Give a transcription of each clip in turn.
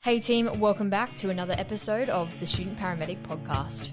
Hey team, welcome back to another episode of the Student Paramedic podcast.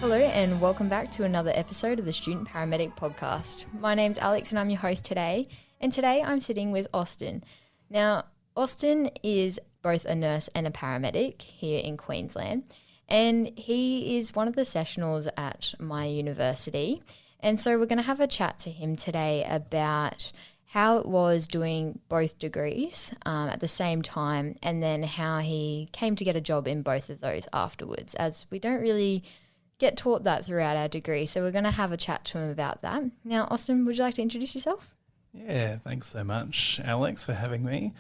Hello and welcome back to another episode of the Student Paramedic podcast. My name's Alex and I'm your host today. And today I'm sitting with Austin. Now, Austin is both a nurse and a paramedic here in Queensland. And he is one of the sessionals at my university. And so we're going to have a chat to him today about how it was doing both degrees at the same time, and then how he came to get a job in both of those afterwards, as we don't really get taught that throughout our degree. So we're going to have a chat to him about that. Now, Austin, would you like to introduce yourself? Yeah, thanks so much, Alex, for having me.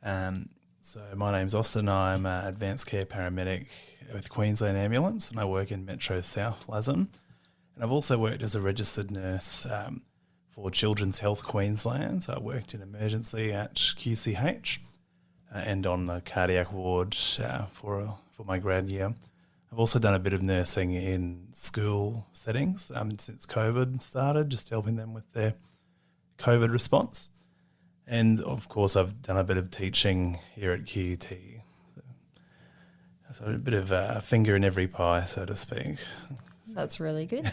So my name's Austin. I'm an advanced care paramedic with Queensland Ambulance, and I work in Metro South Lasm. And I've also worked as a registered nurse for Children's Health Queensland. So I worked in emergency at QCH and on the cardiac ward for my grad year. I've also done a bit of nursing in school settings since COVID started, just helping them with their COVID response. And, of course, I've done a bit of teaching here at QUT. So a bit of a finger in every pie, so to speak. That's really good.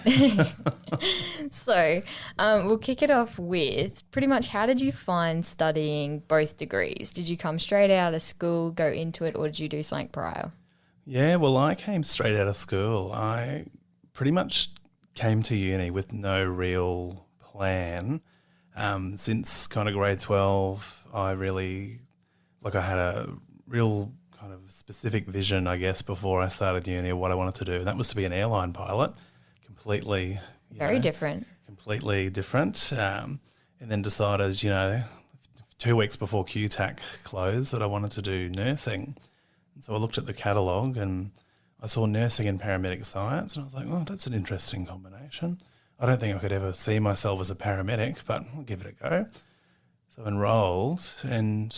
So we'll kick it off with pretty much, how did you find studying both degrees? Did you come straight out of school, go into it, or did you do something prior? Yeah, well, I came straight out of school. I pretty much came to uni with no real plan. Since kind of grade 12, I had a real kind of specific vision, I guess, before I started uni of what I wanted to do. And that was to be an airline pilot, completely different. Completely different. And then decided, 2 weeks before QTAC closed, that I wanted to do nursing. So I looked at the catalogue and I saw nursing and paramedic science, and I was like, oh, that's an interesting combination. I don't think I could ever see myself as a paramedic, but I'll give it a go. So I enrolled, and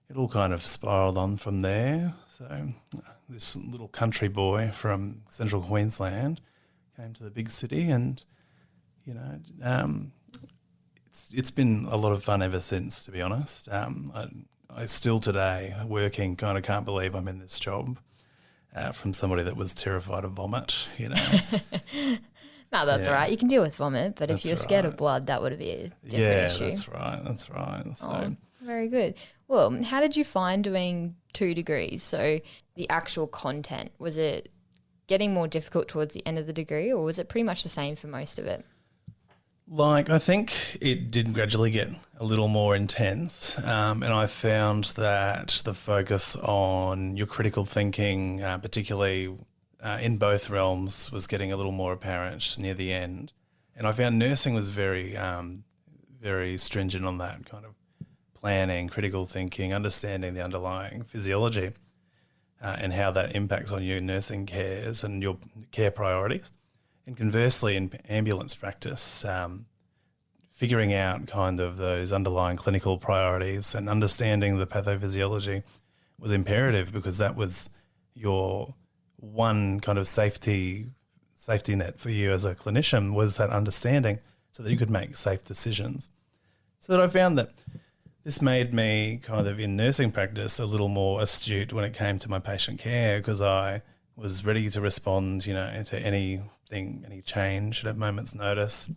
it all kind of spiralled on from there. So this little country boy from central Queensland came to the big city, and, it's been a lot of fun ever since, to be honest. I still today, working, kind of can't believe I'm in this job from somebody that was terrified of vomit, No, that's all right. You can deal with vomit, but if you're scared of blood, that would be a different issue. Yeah, that's right. So, very good. Well, how did you find doing 2 degrees? So the actual content, was it getting more difficult towards the end of the degree, or was it pretty much the same for most of it? I think it did gradually get a little more intense, and I found that the focus on your critical thinking, particularly in both realms, was getting a little more apparent near the end. And I found nursing was very, very stringent on that kind of planning, critical thinking, understanding the underlying physiology and how that impacts on your nursing cares and your care priorities. And conversely, in ambulance practice, figuring out kind of those underlying clinical priorities and understanding the pathophysiology was imperative, because that was your one kind of safety net for you as a clinician, was that understanding, so that you could make safe decisions. So that I found that this made me kind of, in nursing practice, a little more astute when it came to my patient care, because I was ready to respond, to anything, any change at a moment's notice.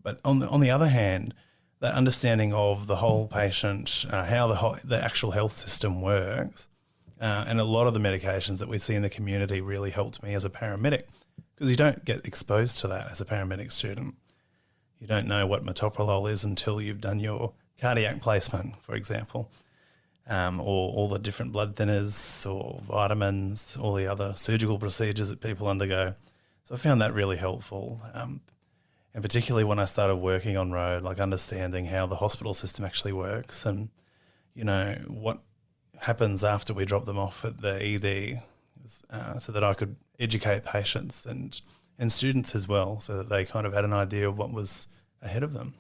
But on the other hand, that understanding of the whole patient, how the actual health system works, and a lot of the medications that we see in the community really helped me as a paramedic, because you don't get exposed to that as a paramedic student. You don't know what metoprolol is until you've done your cardiac placement, for example. Or all the different blood thinners or vitamins, all the other surgical procedures that people undergo. So I found that really helpful. And particularly when I started working on road, understanding how the hospital system actually works and, what happens after we drop them off at the ED, so that I could educate patients and students as well, so that they kind of had an idea of what was ahead of them.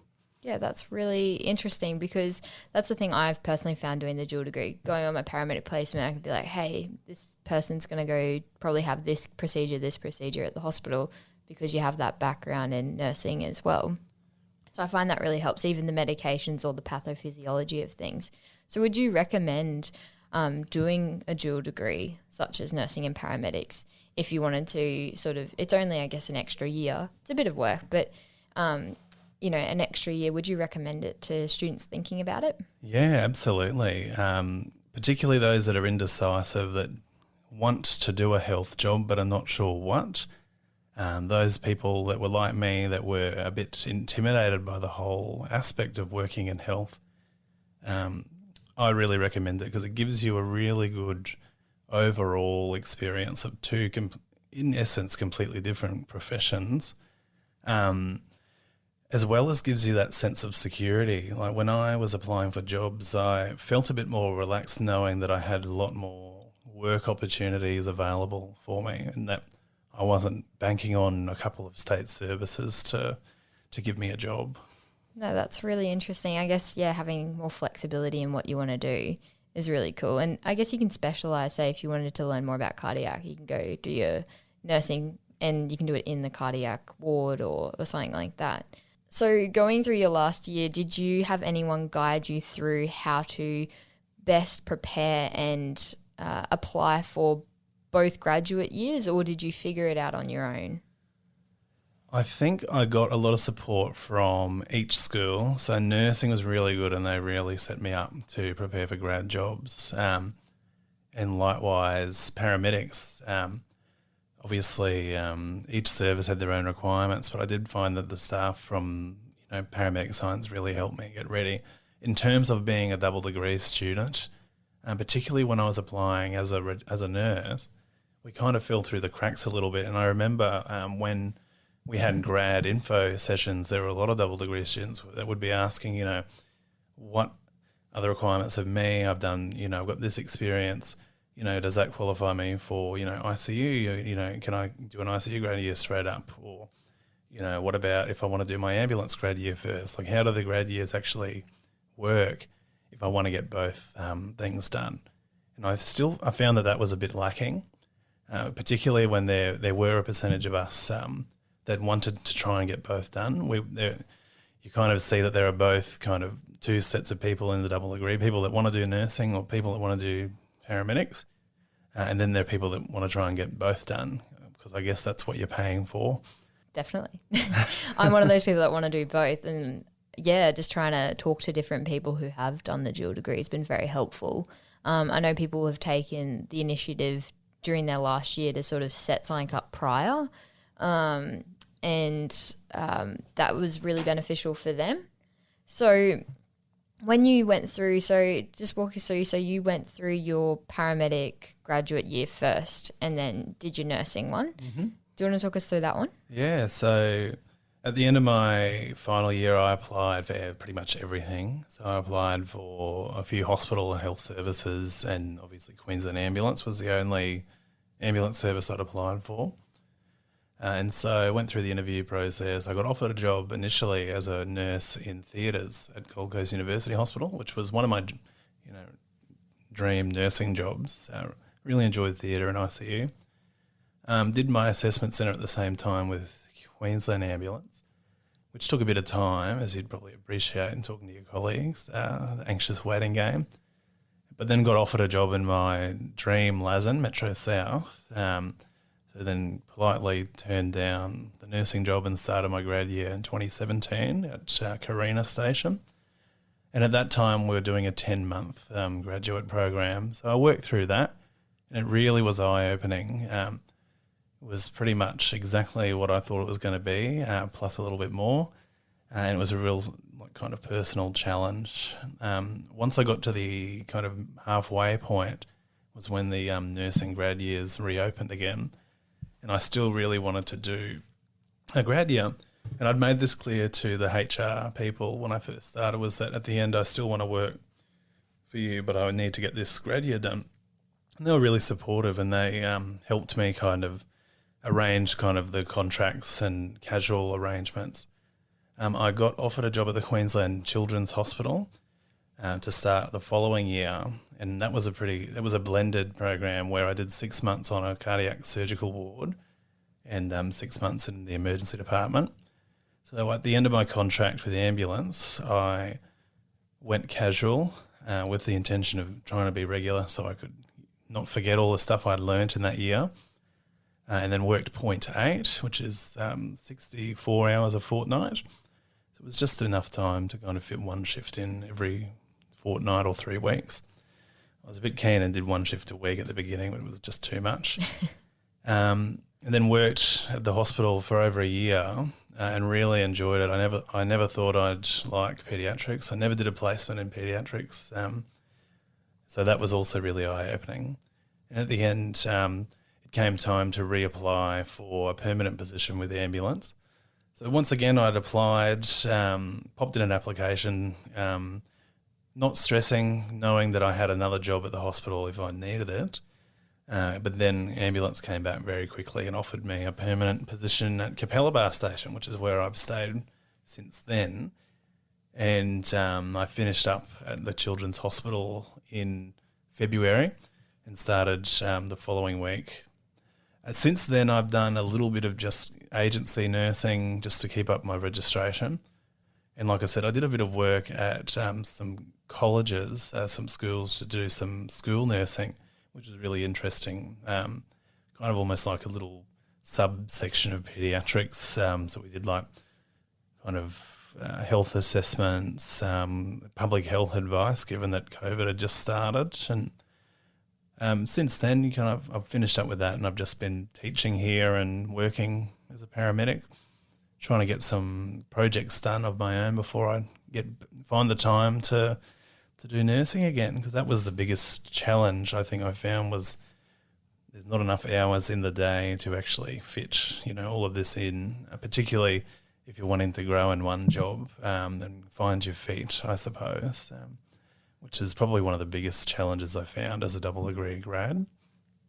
Yeah, that's really interesting because that's the thing I've personally found doing the dual degree. Going on my paramedic placement, I can be like, hey, this person's going to go probably have this procedure at the hospital because you have that background in nursing as well. So I find that really helps, even the medications or the pathophysiology of things. So would you recommend doing a dual degree such as nursing and paramedics if you wanted to sort of, it's only, I guess, an extra year. It's a bit of work, but an extra year, would you recommend it to students thinking about it? Yeah, absolutely. Particularly those that are indecisive, that want to do a health job but are not sure what. Those people that were like me, that were a bit intimidated by the whole aspect of working in health. I really recommend it because it gives you a really good overall experience of two, in essence, completely different professions. As well as gives you that sense of security. Like when I was applying for jobs, I felt a bit more relaxed knowing that I had a lot more work opportunities available for me and that I wasn't banking on a couple of state services to give me a job. No, that's really interesting. I guess, having more flexibility in what you want to do is really cool. And I guess you can specialize, say, if you wanted to learn more about cardiac, you can go do your nursing and you can do it in the cardiac ward or something like that. So going through your last year, did you have anyone guide you through how to best prepare and apply for both graduate years, or did you figure it out on your own? I think I got a lot of support from each school. So nursing was really good and they really set me up to prepare for grad jobs. And likewise, paramedics. Obviously, each service had their own requirements, but I did find that the staff from paramedic science really helped me get ready. In terms of being a double degree student, particularly when I was applying as a nurse, we kind of fell through the cracks a little bit. And I remember when we had grad info sessions, there were a lot of double degree students that would be asking, what are the requirements of me? I've done, I've got this experience. Does that qualify me for, ICU? Can I do an ICU grad year straight up? Or, what about if I want to do my ambulance grad year first? Like, how do the grad years actually work if I want to get both things done? And I found that was a bit lacking, particularly when there were a percentage of us that wanted to try and get both done. You kind of see that there are both kind of two sets of people in the double degree, people that want to do nursing or people that want to do paramedics, and then there are people that want to try and get both done because I guess that's what you're paying for. Definitely. I'm one of those people that want to do both, and just trying to talk to different people who have done the dual degree has been very helpful. I know people have taken the initiative during their last year to sort of set something up prior, and that was really beneficial for them. So when you went through, just walk us through, so you went through your paramedic graduate year first and then did your nursing one. Mm-hmm. Do you want to talk us through that one? Yeah, so at the end of my final year, I applied for pretty much everything. So I applied for a few hospital and health services, and obviously Queensland Ambulance was the only ambulance service I'd applied for. And so I went through the interview process. I got offered a job initially as a nurse in theatres at Gold Coast University Hospital, which was one of my, dream nursing jobs. Really enjoyed theatre and ICU. Did my assessment centre at the same time with Queensland Ambulance, which took a bit of time, as you'd probably appreciate in talking to your colleagues, the anxious waiting game. But then got offered a job in my dream LASN, Metro South. So then politely turned down the nursing job and started my grad year in 2017 at Carina Station. And at that time, we were doing a 10-month graduate program. So I worked through that, and it really was eye-opening. It was pretty much exactly what I thought it was going to be, plus a little bit more. And it was a real kind of personal challenge. Once I got to the kind of halfway point was when the nursing grad years reopened again. And I still really wanted to do a grad year. And I'd made this clear to the HR people when I first started, was that at the end I still want to work for you, but I would need to get this grad year done. And they were really supportive, and they helped me kind of arrange kind of the contracts and casual arrangements. I got offered a job at the Queensland Children's Hospital to start the following year, and that was a blended program where I did 6 months on a cardiac surgical ward and 6 months in the emergency department. So at the end of my contract with the ambulance, I went casual with the intention of trying to be regular so I could not forget all the stuff I'd learnt in that year, and then worked 0.8, which is 64 hours a fortnight. So it was just enough time to kind of fit one shift in every fortnight or 3 weeks. I was a bit keen and did one shift a week at the beginning, but it was just too much. And then worked at the hospital for over a year and really enjoyed it. I never thought I'd like paediatrics. I never did a placement in paediatrics. So that was also really eye-opening. And at the end, it came time to reapply for a permanent position with the ambulance. So once again, I'd applied, popped in an application, not stressing, knowing that I had another job at the hospital if I needed it. But then ambulance came back very quickly and offered me a permanent position at Capella Station, which is where I've stayed since then. And I finished up at the Children's Hospital in February and started the following week. Since then, I've done a little bit of just agency nursing just to keep up my registration. And like I said, I did a bit of work at some colleges, some schools to do some school nursing, which is really interesting, kind of almost like a little subsection of paediatrics. So we did like kind of health assessments, public health advice, given that COVID had just started. And since then, I've finished up with that, and I've just been teaching here and working as a paramedic, trying to get some projects done of my own before I find the time to do nursing again, because that was the biggest challenge I think I found was there's not enough hours in the day to actually fit, all of this in, particularly if you're wanting to grow in one job and find your feet, I suppose, which is probably one of the biggest challenges I found as a double degree grad.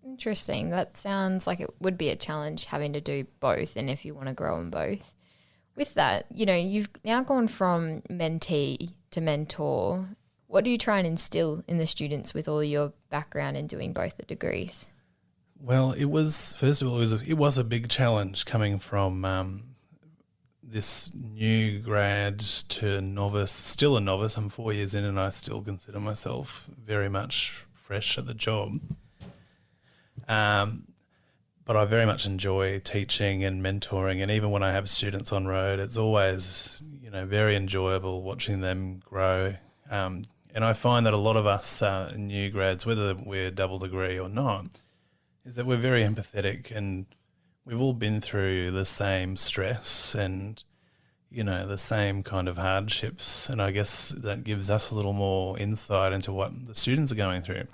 Interesting. That sounds like it would be a challenge having to do both, and if you want to grow in both. With that, you've now gone from mentee to mentor. What do you try and instill in the students with all your background in doing both the degrees? Well, it was a big challenge coming from this new grad to novice, still a novice. I'm 4 years in and I still consider myself very much fresh at the job. But I very much enjoy teaching and mentoring, and even when I have students on road, it's always, very enjoyable watching them grow. And I find that a lot of us new grads, whether we're double degree or not, is that we're very empathetic, and we've all been through the same stress and, the same kind of hardships. And I guess that gives us a little more insight into what the students are going through.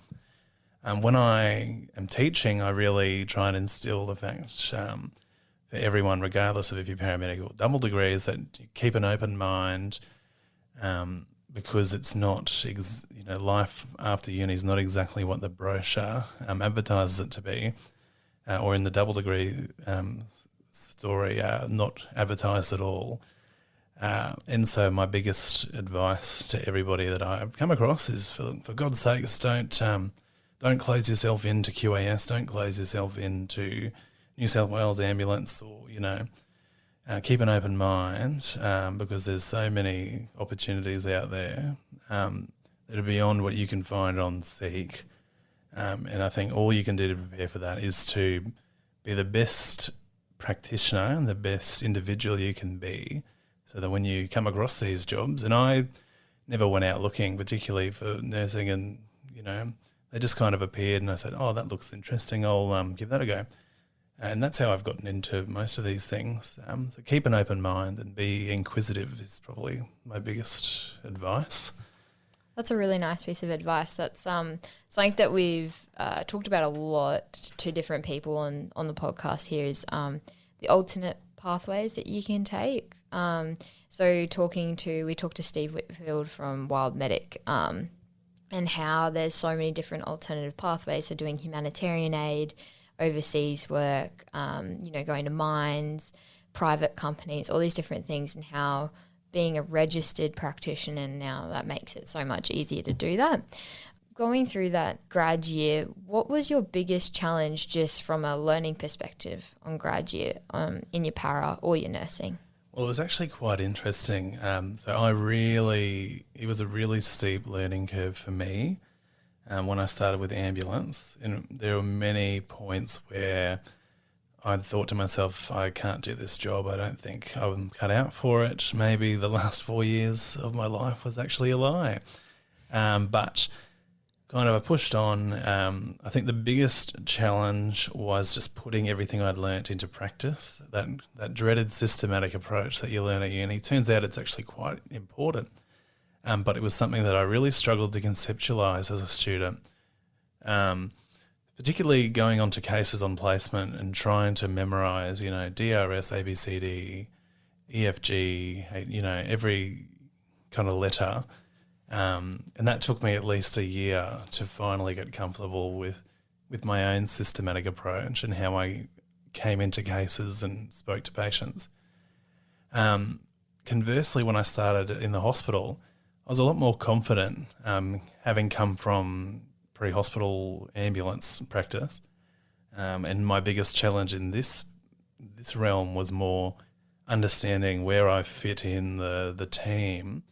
When I am teaching, I really try and instill the fact for everyone, regardless of if you're paramedic or double degree, is that you keep an open mind, because it's not, life after uni is not exactly what the brochure advertises it to be, or in the double degree story, not advertised at all. And so my biggest advice to everybody that I've come across is, for God's sakes, don't close yourself into QAS, don't close yourself into New South Wales Ambulance, or, keep an open mind, because there's so many opportunities out there that are beyond what you can find on Seek. And I think all you can do to prepare for that is to be the best practitioner and the best individual you can be, so that when you come across these jobs, and I never went out looking, particularly for nursing, and, they just kind of appeared and I said, oh, that looks interesting, I'll give that a go. And that's how I've gotten into most of these things. So keep an open mind and be inquisitive is probably my biggest advice. That's a really nice piece of advice. That's something that we've talked about a lot to different people on the podcast here is the alternate pathways that you can take. So we talked to Steve Whitfield from Wild Medic, and how there's so many different alternative pathways. So doing humanitarian aid, overseas work, going to mines, private companies, all these different things, and how being a registered practitioner now, that makes it so much easier to do that. Going through that grad year, what was your biggest challenge just from a learning perspective on grad year in your para or your nursing? Well, it was actually quite interesting. It was a really steep learning curve for me when I started with ambulance. And there were many points where I'd thought to myself, I can't do this job. I don't think I'm cut out for it. Maybe the last 4 years of my life was actually a lie. But kind of I pushed on. I think the biggest challenge was just putting everything I'd learnt into practice. That dreaded systematic approach that you learn at uni. Turns out it's actually quite important. But it was something that I really struggled to conceptualise as a student. Particularly going on to cases on placement and trying to memorise, DRS, ABCD, EFG, every kind of letter. And that took me at least a year to finally get comfortable with my own systematic approach and how I came into cases and spoke to patients. Conversely, when I started in the hospital, I was a lot more confident, having come from pre-hospital ambulance practice. And my biggest challenge in this realm was more understanding where I fit in the team,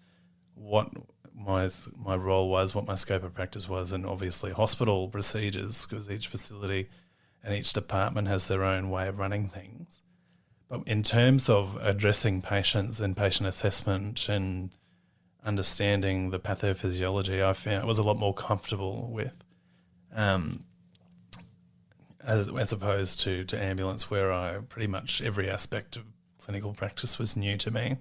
what my role was, what my scope of practice was, and obviously hospital procedures, because each facility and each department has their own way of running things. But in terms of addressing patients and patient assessment and understanding the pathophysiology, I found I was a lot more comfortable with, as opposed to ambulance, where pretty much every aspect of clinical practice was new to me.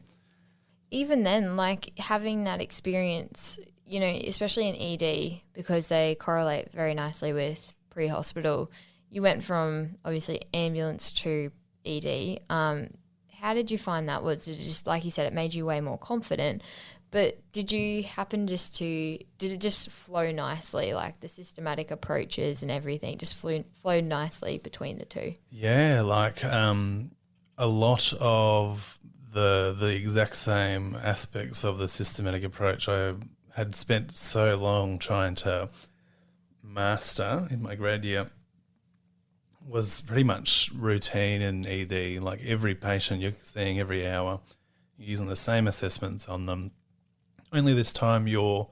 Even then, like having that experience, especially in ED, because they correlate very nicely with pre-hospital, you went from obviously ambulance to ED. How did you find that? Was it just, like you said, it made you way more confident? But did you happen did it just flow nicely, like the systematic approaches and everything just flowed nicely between the two? Yeah, like a lot of the exact same aspects of the systematic approach I had spent so long trying to master in my grad year was pretty much routine in ED. Like every patient you're seeing every hour, you're using the same assessments on them. Only this time you're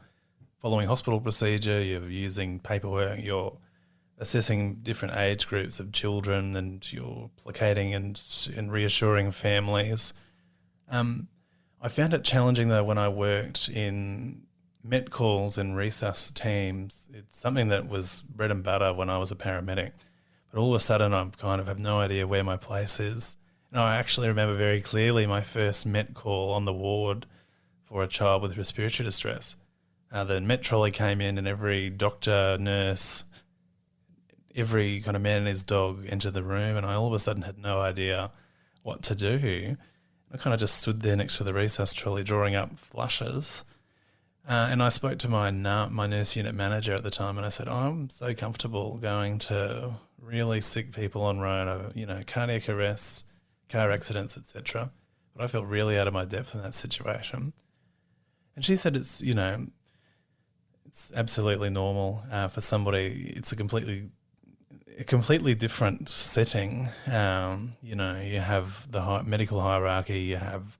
following hospital procedure, you're using paperwork, you're assessing different age groups of children, and you're placating and reassuring families. I found it challenging though when I worked in met calls and resus teams. It's something that was bread and butter when I was a paramedic. But all of a sudden I kind of have no idea where my place is. And I actually remember very clearly my first met call on the ward for a child with respiratory distress. The met trolley came in and every doctor, nurse, every kind of man and his dog entered the room, and I all of a sudden had no idea what to do. I kind of just stood there next to the resus trolley drawing up flushes. And I spoke to my nurse unit manager at the time, and I said, I'm so comfortable going to really sick people on road, cardiac arrests, car accidents, etc. But I felt really out of my depth in that situation. And she said it's absolutely normal for somebody. It's a completely different setting. You have the medical hierarchy, you have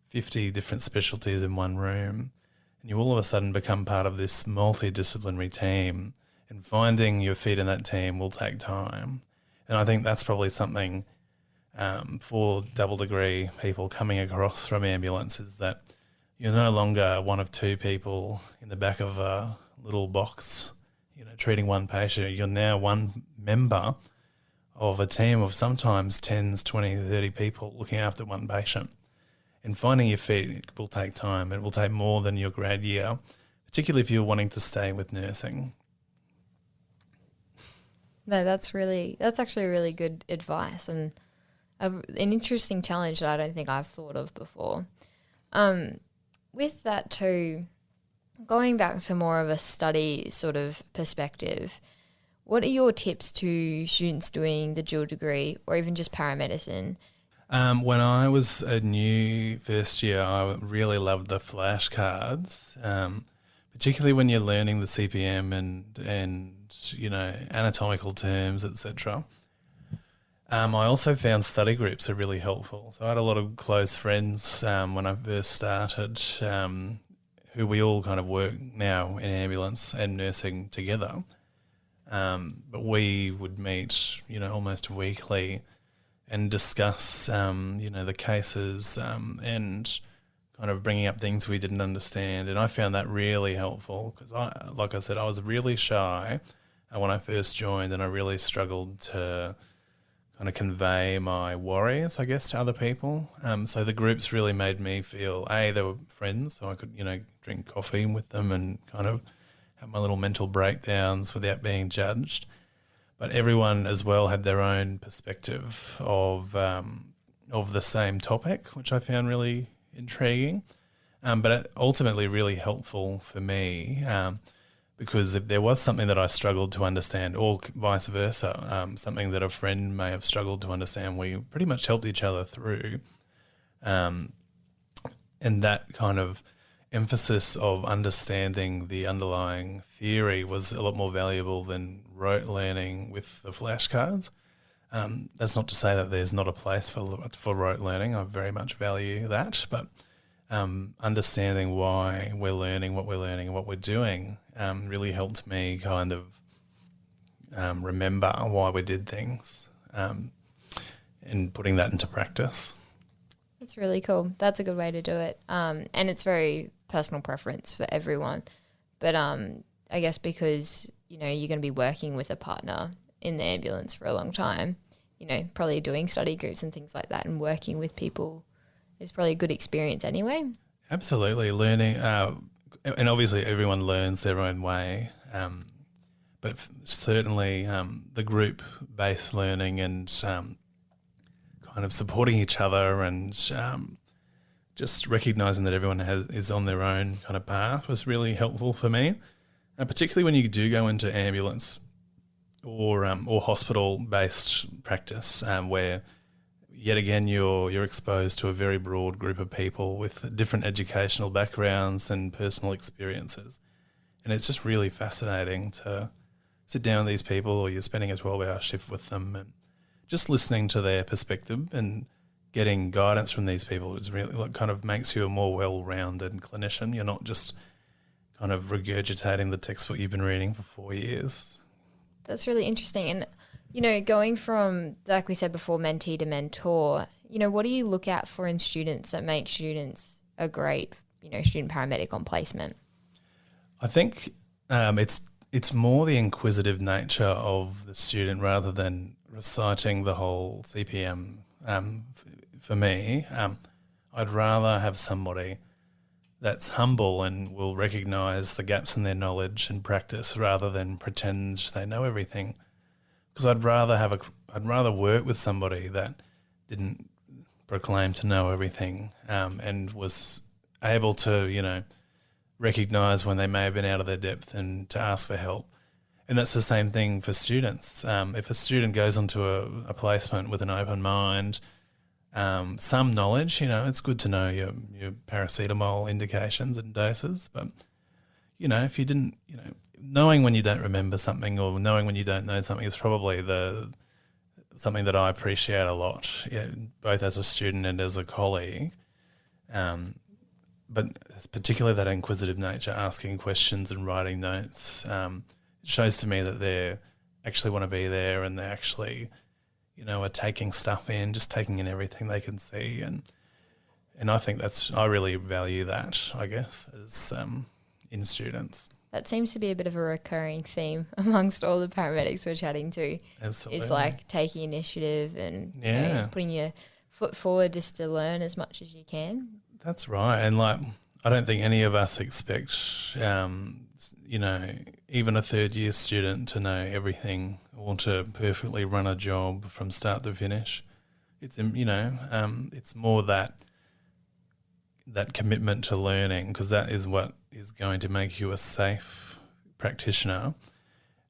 50 different specialties in one room, and you all of a sudden become part of this multidisciplinary team, and finding your feet in that team will take time. And I think that's probably something for double degree people coming across from ambulance, is that you're no longer one of two people in the back of a little box, treating one patient. You're now one member of a team of sometimes 10, 20, 30 people looking after one patient. And finding your feet will take time. It will take more than your grad year, particularly if you're wanting to stay with nursing. No, that's actually really good advice, and an interesting challenge that I don't think I've thought of before. With that too, going back to more of a study sort of perspective, what are your tips to students doing the dual degree or even just paramedicine? When I was a new first year, I really loved the flashcards, particularly when you're learning the CPM and anatomical terms, etc. I also found study groups are really helpful. So I had a lot of close friends when I first started, who we all kind of work now in ambulance and nursing together. But we would meet, almost weekly and discuss, the cases and kind of bringing up things we didn't understand. And I found that really helpful because, like I said, I was really shy when I first joined, and I really struggled to kind of convey my worries, I guess, to other people. So the groups really made me feel, they were friends, so I could, drink coffee with them and kind of have my little mental breakdowns without being judged. But everyone as well had their own perspective of the same topic, which I found really intriguing, but ultimately really helpful for me because if there was something that I struggled to understand, or vice versa, something that a friend may have struggled to understand, we pretty much helped each other through. And that kind of emphasis of understanding the underlying theory was a lot more valuable than rote learning with the flashcards. That's not to say that there's not a place for rote learning. I very much value that, but understanding why we're learning what we're doing really helped me kind of remember why we did things and putting that into practice. That's really cool. That's a good way to do it. And it's very personal preference for everyone. But I guess because, you're going to be working with a partner in the ambulance for a long time, probably doing study groups and things like that and working with people is probably a good experience anyway. Absolutely. Learning, and obviously everyone learns their own way, but certainly the group-based learning and kind of supporting each other and just recognising that everyone is on their own kind of path was really helpful for me, particularly when you do go into ambulance or hospital-based practice, where yet again you're exposed to a very broad group of people with different educational backgrounds and personal experiences, and it's just really fascinating to sit down with these people, or you're spending a 12-hour shift with them and just listening to their perspective and getting guidance from these people is really kind of makes you a more well-rounded clinician. You're not just kind of regurgitating the textbook you've been reading for 4 years. That's really interesting. And, going from, like we said before, mentee to mentor, what do you look out for in students that make students a great, student paramedic on placement? I think it's more the inquisitive nature of the student rather than reciting the whole CPM. For me, I'd rather have somebody that's humble and will recognise the gaps in their knowledge and practice rather than pretend they know everything. Because I'd rather work with somebody that didn't proclaim to know everything and was able to, recognise when they may have been out of their depth and to ask for help. And that's the same thing for students. If a student goes onto a placement with an open mind, some knowledge, it's good to know your paracetamol indications and doses. But, if you didn't, knowing when you don't remember something or knowing when you don't know something is probably something that I appreciate a lot, both as a student and as a colleague. But particularly that inquisitive nature, asking questions and writing notes, it shows to me that they actually want to be there and they actually, are taking stuff in, just taking in everything they can see. And I think I really value that, I guess, as in students. That seems to be a bit of a recurring theme amongst all the paramedics we're chatting to. Absolutely. It's like taking initiative and putting your foot forward just to learn as much as you can. That's right. And I don't think any of us expect, even a third year student to know everything or to perfectly run a job from start to finish. It's, it's more that commitment to learning, because that is what is going to make you a safe practitioner.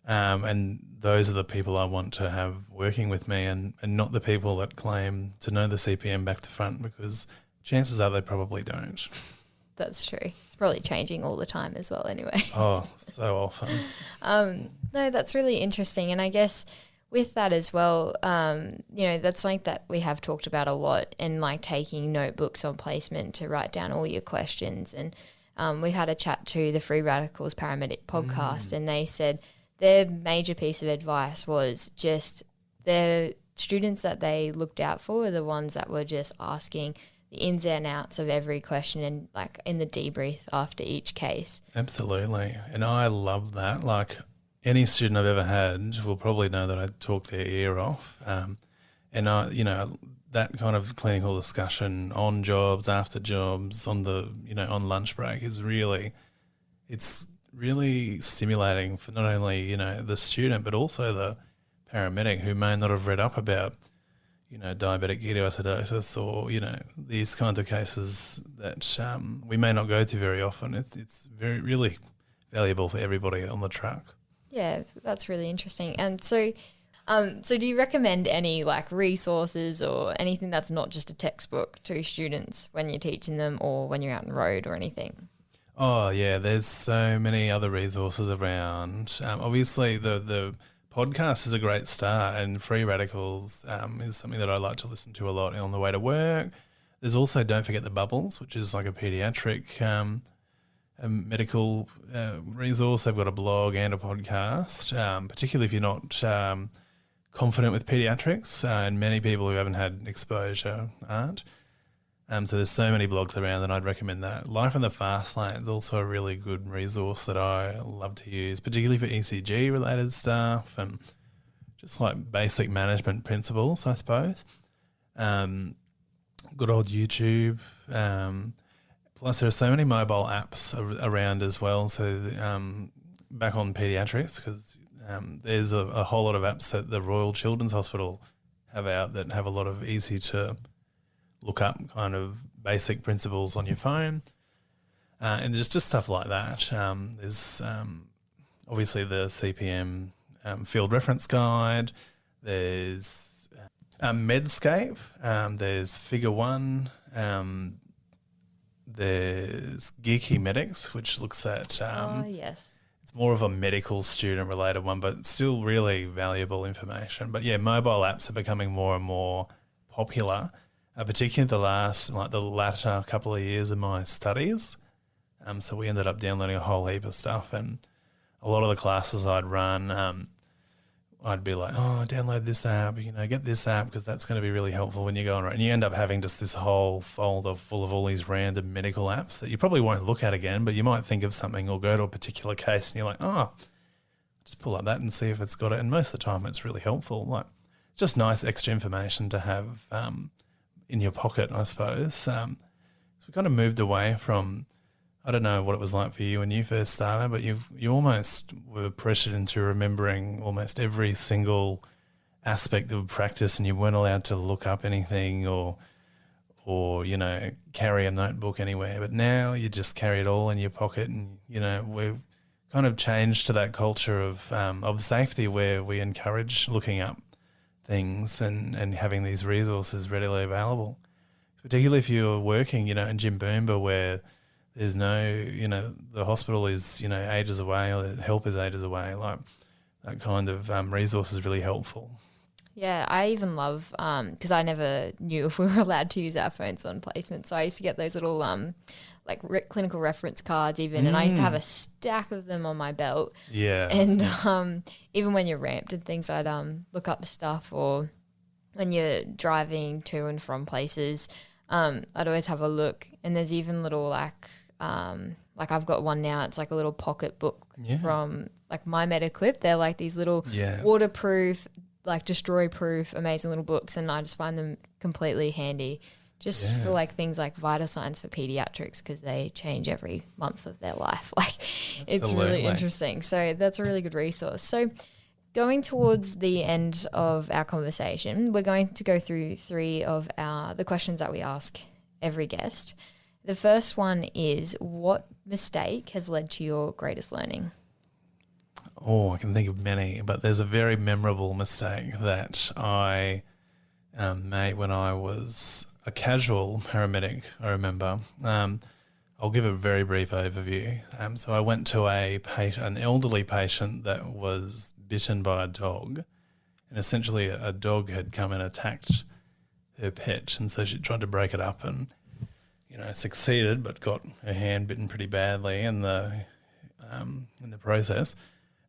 And those are the people I want to have working with me, and not the people that claim to know the CPM back to front, because chances are they probably don't. That's true. It's probably changing all the time as well anyway. Oh, so often. No, that's really interesting. And I guess with that as well, that's something that we have talked about a lot, and like taking notebooks on placement to write down all your questions. And we had a chat to the Free Radicals Paramedic podcast, and they said their major piece of advice was just the students that they looked out for were the ones that were just asking the ins and outs of every question, and like in the debrief after each case. Absolutely. And I love that. Like, any student I've ever had will probably know that I talk their ear off. And that kind of clinical discussion on jobs, after jobs, on lunch break is it's really stimulating for not only, the student, but also the paramedic who may not have read up about, diabetic ketoacidosis or, these kinds of cases that we may not go to very often. It's really valuable for everybody on the truck. Yeah, that's really interesting. And so do you recommend any like resources or anything that's not just a textbook to students when you're teaching them or when you're out on the road or anything? Oh, yeah, there's so many other resources around. Obviously, the podcast is a great start, and Free Radicals is something that I like to listen to a lot on the way to work. There's also Don't Forget the Bubbles, which is like a paediatric a medical resource. They've got a blog and a podcast, particularly if you're not confident with paediatrics, and many people who haven't had exposure aren't. So there's so many blogs around that I'd recommend that. Life in the Fast Lane is also a really good resource that I love to use, particularly for ECG related stuff and just like basic management principles, I suppose. Good old YouTube. Plus there are so many mobile apps around as well. So back on paediatrics, because there's a whole lot of apps that the Royal Children's Hospital have out that have a lot of easy to look up kind of basic principles on your phone, and just stuff like that. There's obviously the CPM field reference guide. There's Medscape. There's Figure One. There's Geeky Medics, which looks at yes. It's more of a medical student related one, but still really valuable information. But yeah, mobile apps are becoming more and more popular. Particularly the latter couple of years of my studies. So we ended up downloading a whole heap of stuff, and a lot of the classes I'd run, I'd be like, download this app, get this app because that's going to be really helpful when you go on. And you end up having just this whole folder full of all these random medical apps that you probably won't look at again, but you might think of something or go to a particular case and you're like, just pull up that and see if it's got it. And most of the time it's really helpful. Like, just nice extra information to have in your pocket, I suppose. So we kind of moved away from, I don't know what it was like for you when you first started, but you almost were pressured into remembering almost every single aspect of practice, and you weren't allowed to look up anything or carry a notebook anywhere. But now you just carry it all in your pocket, and we've kind of changed to that culture of safety where we encourage looking up things and having these resources readily available, particularly if you're working, in Jimboomba where there's no, the hospital is, ages away, or the help is ages away. Like, that kind of resource is really helpful. Yeah, I even love, because I never knew if we were allowed to use our phones on placement. So I used to get those little clinical reference cards even, and I used to have a stack of them on my belt. Yeah. And even when you're ramped and things, I'd look up stuff, or when you're driving to and from places, I'd always have a look. And there's even little I've got one now, it's like a little pocket book from like My Med-Equip. They're like these little waterproof, like destroy-proof, amazing little books, and I just find them completely handy just for like things like vital signs for pediatrics, because they change every month of their life. Like, it's really interesting. So that's a really good resource. So going towards the end of our conversation, we're going to go through three of the questions that we ask every guest. The first one is, what mistake has led to your greatest learning? Oh, I can think of many, but there's a very memorable mistake that I made when I was a casual paramedic, I remember. I'll give a very brief overview. So I went to an elderly patient that was bitten by a dog, and essentially a dog had come and attacked her pet, and so she tried to break it up and, succeeded, but got her hand bitten pretty badly in the process.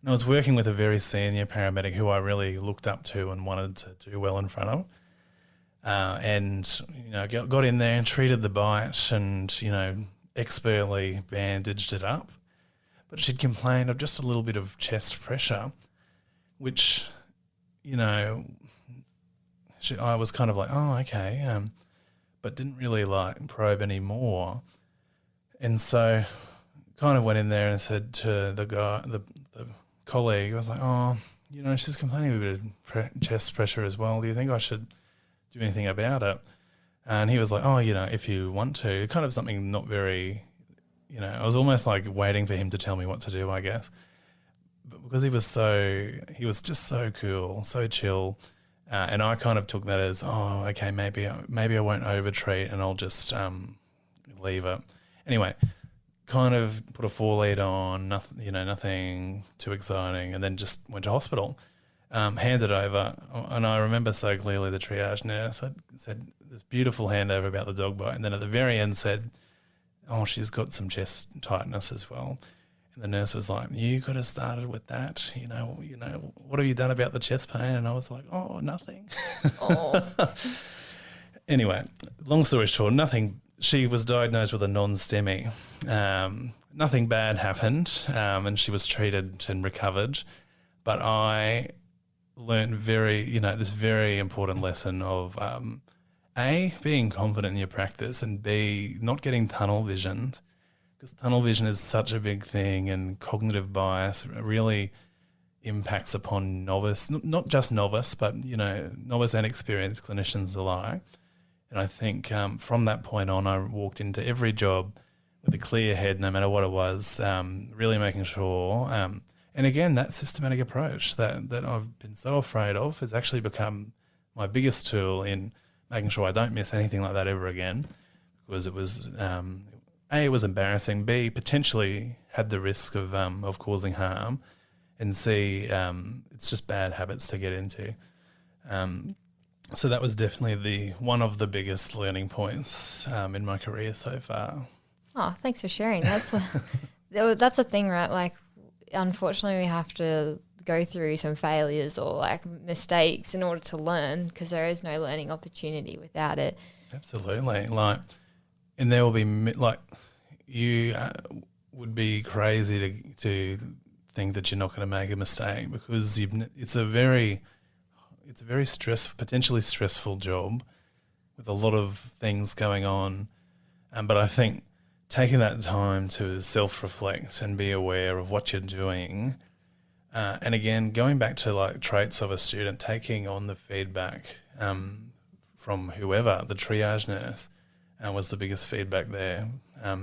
And I was working with a very senior paramedic who I really looked up to and wanted to do well in front of. Got in there and treated the bite and, expertly bandaged it up. But she'd complained of just a little bit of chest pressure, which, I was kind of like, oh, okay, but didn't really probe anymore. And so kind of went in there and said to the guy, the colleague, I was like, oh, she's complaining of a bit of chest pressure as well. Do you think I should do anything about it? And he was like, oh, if you want to, kind of something not very, I was almost like waiting for him to tell me what to do, I guess. But because he was just so cool, so chill. And I kind of took that as, oh, okay, maybe I won't overtreat and I'll just leave it. Anyway, kind of put a 4-lead on, nothing too exciting, and then just went to hospital. Handed over, and I remember so clearly the triage nurse had said this beautiful handover about the dog bite, and then at the very end said, oh, she's got some chest tightness as well. And the nurse was like, you could have started with that, what have you done about the chest pain? And I was like, oh, nothing. Oh. Anyway, long story short, nothing. She was diagnosed with a non-STEMI. Nothing bad happened, and she was treated and recovered. But I learned this very important lesson of A, being confident in your practice, and B, not getting tunnel vision, because tunnel vision is such a big thing, and cognitive bias really impacts upon novice, not just novice, but novice and experienced clinicians alike. And I think from that point on, I walked into every job with a clear head, no matter what it was, really making sure. And again, that systematic approach that I've been so afraid of has actually become my biggest tool in making sure I don't miss anything like that ever again, because it was A, it was embarrassing, B, potentially had the risk of causing harm, and C, it's just bad habits to get into. So that was definitely one of the biggest learning points in my career so far. Oh, thanks for sharing. That's a thing, right? Like, unfortunately, we have to go through some failures or mistakes in order to learn, because there is no learning opportunity without it. Absolutely. And there will be you would be crazy to think that you're not going to make a mistake, because it's a very potentially stressful job with a lot of things going on. But I think taking that time to self-reflect and be aware of what you're doing, and again, going back to traits of a student, taking on the feedback from whoever, the triage nurse, was the biggest feedback there.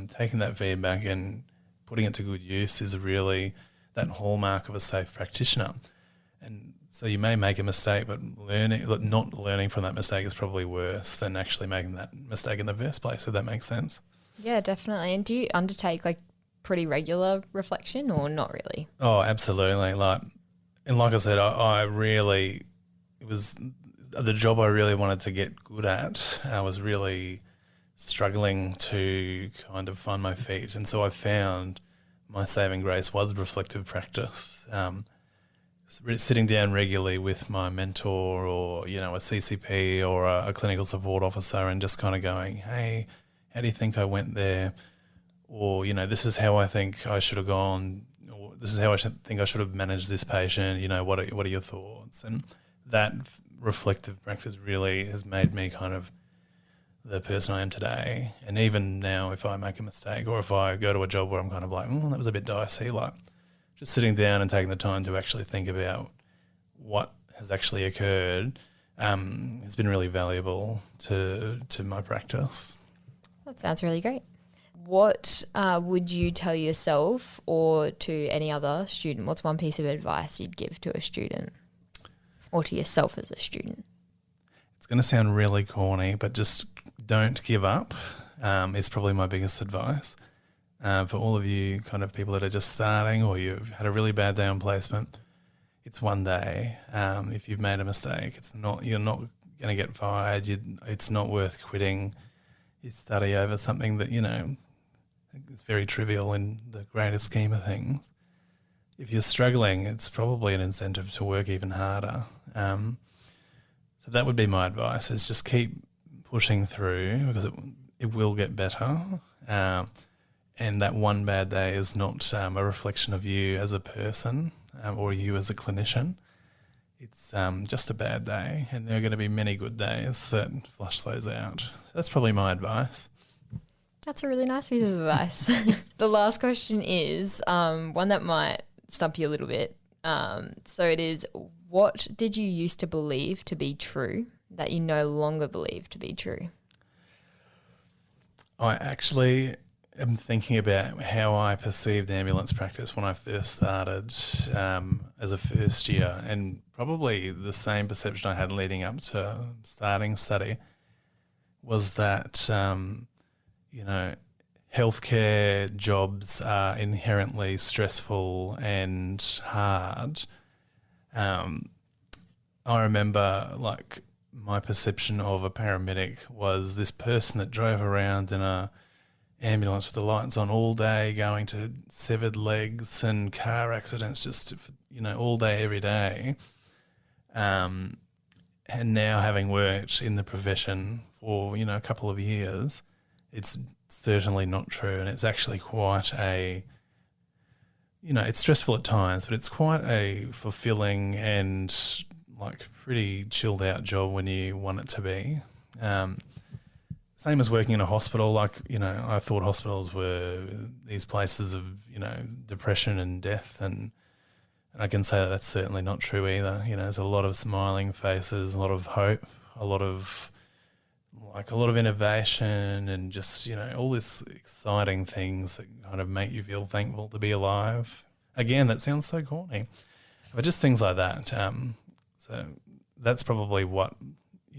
Taking that feedback and putting it to good use is really that hallmark of a safe practitioner. And so you may make a mistake, but not learning from that mistake is probably worse than actually making that mistake in the first place, if that makes sense. Yeah, definitely. And do you undertake pretty regular reflection or not really? Oh, absolutely. Like I said, it was the job I really wanted to get good at. I was really struggling to kind of find my feet. And so I found my saving grace was reflective practice. Sitting down regularly with my mentor or, a CCP or a clinical support officer and just kind of going, hey, how do you think I went there? Or, this is how I think I should have gone, or this is how I think I should have managed this patient. What are your thoughts? And that reflective practice really has made me kind of the person I am today. And even now, if I make a mistake or if I go to a job where I'm kind of like, that was a bit dicey, just sitting down and taking the time to actually think about what has actually occurred has been really valuable to my practice. That sounds really great. what would you tell yourself or to any other student? What's one piece of advice you'd give to a student or to yourself as a student? It's going to sound really corny, but just don't give up is probably my biggest advice. For all of you kind of people that are just starting or you've had a really bad day on placement, it's one day. If you've made a mistake, you're not going to get fired. It's not worth quitting your study over something that, is very trivial in the greater scheme of things. If you're struggling, it's probably an incentive to work even harder. So that would be my advice, is just keep pushing through because it will get better. And that one bad day is not a reflection of you as a person or you as a clinician. It's just a bad day, and there are going to be many good days that flush those out. So that's probably my advice. That's a really nice piece of advice. The last question is one that might stump you a little bit. So it is, what did you used to believe to be true that you no longer believe to be true? I actually am thinking about how I perceived ambulance practice when I first started as a first year, and probably the same perception I had leading up to starting study was that, healthcare jobs are inherently stressful and hard. I remember, my perception of a paramedic was this person that drove around in a ambulance with the lights on all day, going to severed legs and car accidents just, all day, every day. And now having worked in the profession for, a couple of years, it's certainly not true. And it's actually quite it's stressful at times, but it's quite a fulfilling and pretty chilled out job when you want it to be. Same as working in a hospital. I thought hospitals were these places of, depression and death, and I can say that that's certainly not true either. There's a lot of smiling faces, a lot of hope, a lot of innovation, and just, all this exciting things that kind of make you feel thankful to be alive. Again, that sounds so corny, but just things like that. So that's probably what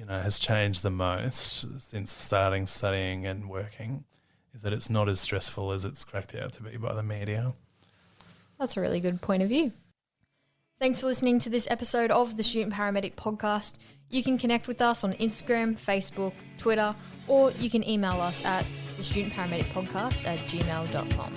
has changed the most since starting studying and working, is that it's not as stressful as it's cracked out to be by the media. That's a really good point of view. Thanks for listening to this episode of the Student Paramedic Podcast. You can connect with us on Instagram, Facebook, Twitter, or you can email us at thestudentparamedicpodcast@gmail.com.